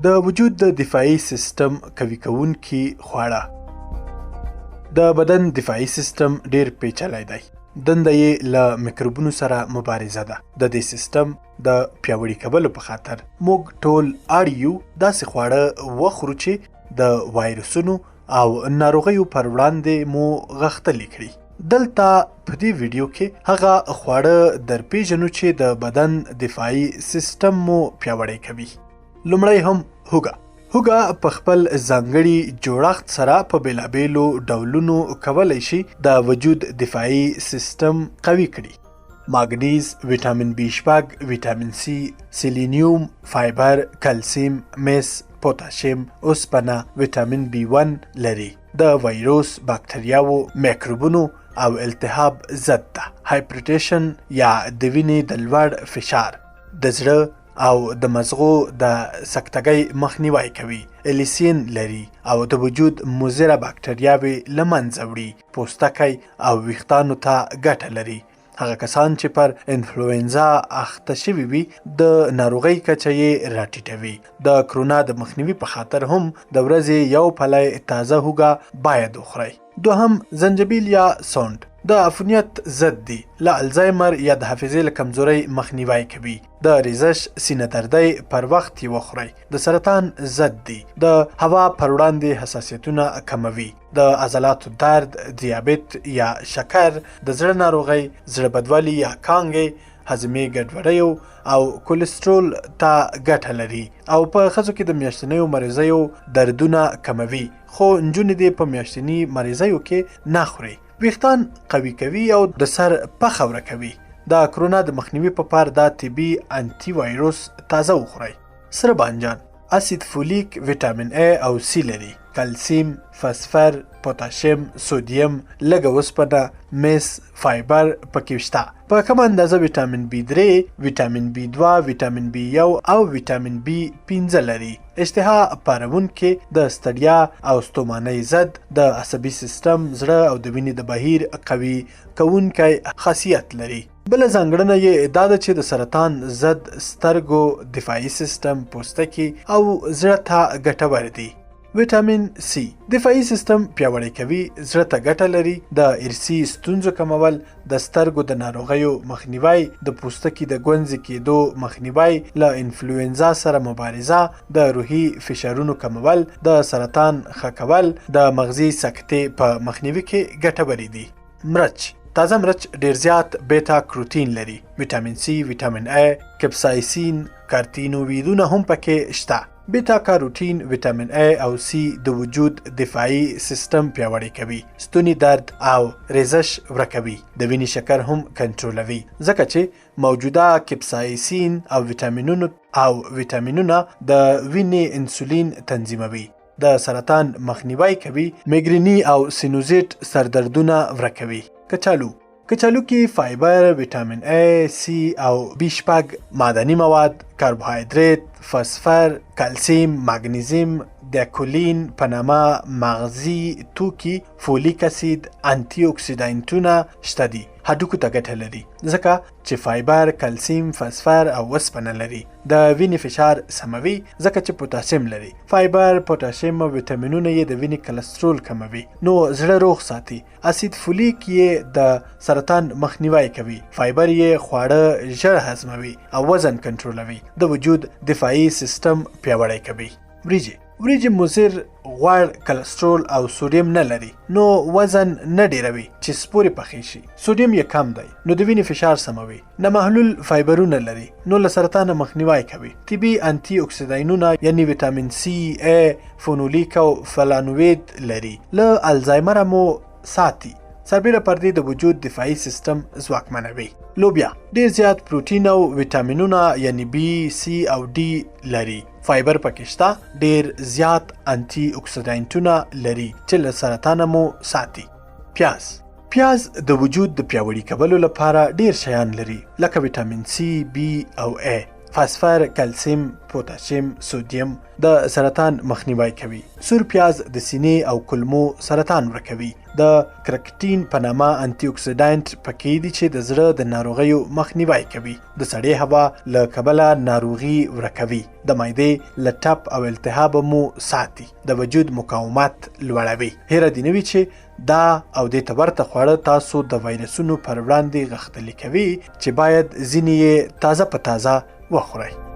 د وجود د دفاعي سیستم قوي کوونکي خواړه. د بدن دفاعي سیستم ډیر پیچلی دی. دنده یې له میکروبونو سره مبارزه ده. د دې سیستم د پیاوړي کولو په خاطر موږ ټول اړ یو داسې خواړه وخورو چې د ویروسونو او ناروغیو پر وړاندې مو غښتلي کړي. دلته په دې ویډیو کې هغه خواړه درپېژنو چې د بدن دفاعي سیستم مو پیاوړی کوي. لومړی هم هوږه په خپل ځانګړي جوړښت سره په بېلابېلو ډولونو کولی شي د وجود دفاعي سیستم قوي کړي. ماګنیز، ویټامین B6، ویټامین C، سیلینیوم، فایبر، کلسیم، مس، پوتاشیم، اوسپنه، ویټامین B1 لري. د ویروس، باکتریاوو، میکروبونو او التهاب ضد ده. هایپرټیشن یا د وینې د لوړ فشار، د زړه او د مزغو د سکتګۍ مخنیوي کوي. الیسین لري او د وجود مضره باکتریاوې له منځه وړي. پوستکی او ویښتانو ته ګټه لري. هغه کسان چې پر انفلوئنزا اخته شوي وي د ناروغۍ کچه یې راټیټوي. د کرونا د مخنیوي په خاطر هم د ورځې یو پلی تازه هوږه باید وخورئ. دوهم، زنجبیل یا سونډ د عفونیت ضد دی. له الزایمر یا د حافظې له کمزورۍ مخنیوی کوي. د ریزش، سینه دردۍ پر وخت یې وخورئ. د سرطان ضد دی. د هوا پر وړاندې حساسیتونه کموي. د عضلاتو درد، دیابت یا شکر، د زړه ناروغۍ، زړه بدوالي یا کانګې، هضمي ګډوډیو او کولیسټرول ته ګټه لري او په ښځو کې د میاشتنیو مریضیو دردونه کموي. خو نجونې دې په میاشتني مریضیو کې نه خوري. ویښتان قوي کوي او د سر پخه ورکوي. د کرونا د مخنیوي په پار دا طبي انټي وایروس تازه وخورئ. سره بانجان اسید فولیک، ویټامین A او C لري. کلسیم، فسفر، پوتاشیم، سودیم، لږه اوسپنه، مس، فایبر پکې شته. په کمه اندازه ویټامین B3، ویټامین B2، ویټامین B1 او ویټامین B15 لري. اشتها پارونکي، د ستړیا او ستومانۍ ضد، د عصبي سیستم، زړه او د وینې د بهیر قوي کوونکی خاصیت لري. بله ځانګړنه یې دا ده چې د سرطان ضد، سترګو دفاعي سیستم، پوستکي او زړه ته ګټور دی. ویټامین C دفاعي سیستم پیاوړی کوي، زړه ته ګټه لري. د ارثي ستونزو کمول، د سترګو د ناروغیو مخنیوی، د پوستکي د ګونځې کېدو مخنیوی، له انفلوئنزا سره مبارزه، د روحي فشارونو کمول، د سرطان ښه کول، د مغزي سکتې په مخنیوي کې ګټورې دي. مرچ تازه مرچ ډیر زیات بیتا کروتین لري. ویټامین C، ویټامین A، کپسایسین، کارتینویدونه هم پکې شته. بیتا کاروټین، ویټامین A او C د وجود دفاعي سیستم پیاوړی کوي. ستوني درد او ریزش ورکوي. د وینې شکر هم کنټرولوي ځکه چې موجوده کپسایسین او ویټامینونه د وینې انسولین تنظیموي. د سرطان مخنیوی کوي. میګریني او سینوزیټ سردردونه ورکوي. کچالو کې فایبر، ویټامین A، C او B6، معدني مواد، کاربوهایدریت، فسفر، کلسیم، ماګنیزیم، د پنما مغزي توکي، فولیک اسید، انټي اکسیډانټونه شته دي. هډوکو ته ګټه لري ځکه چې فایبر، کلسیم، فسفر او اوسپنه لري. د وینې فشار سموي ځکه چې پوتاشیم لري. فایبر، پوتاشیم او ویټامینونه یې د وینې کلسترول کموي نو زړه روغ ساتي. اسید فولیک یې د سرطان مخنیوی کوي. فایبر یې خواړه ژر هضموي او وزن کنټرولوي. د وجود دفاعي سیستم پیاوړی کوي. وریجې مضر غوړ، کلسترول او سودیم نه لري نو وزن نه ډیروي. چې سپورې پخې شي سودیم یې کم دی نو د وینې فشار سموي. نه محلول فایبرونه لري نو له سرطان مخنیوی کوي. طبي انټي اکسیډانونه یعنی ویټامین C، A، فونولیک او فلانوید لري. له الزایمر مو ساتي. سربیره پر دې د وجود دفاعي سیستم ځواکمنوي. لوبیا ډیر زیات پروتین او ویټامینونه یعنی B، C او D لري. فایبر پکې شته. ډیر زیات انټي اکسیډانټونه لري چې له سرطان مو ساتي. پیاز د وجود د پیاوړي کولو لپاره ډیر شیان لري لکه ویټامین C، B او A. فسفر، کلسیم، پوتاشیم، سودیم د سرطان مخنیوی کوي. سور پیاز د سینې او کولمو سرطان ورکوي. د کرکټین په نامه انټي اکسیډانټ پکې دي چې د زړه د ناروغیو مخنیوي کوي، د سړې هوا له کبله ناروغي ورکوي، د معدې له ټپ او التهاب مو ساتي، د وجود مقاومت لوړوي. هیره دې نه وي چې دا او دې ته ورته خواړه تاسو د وایرسونو پر وړاندې غښتلي کوي چې باید ځینې یې تازه په تازه وخورئ.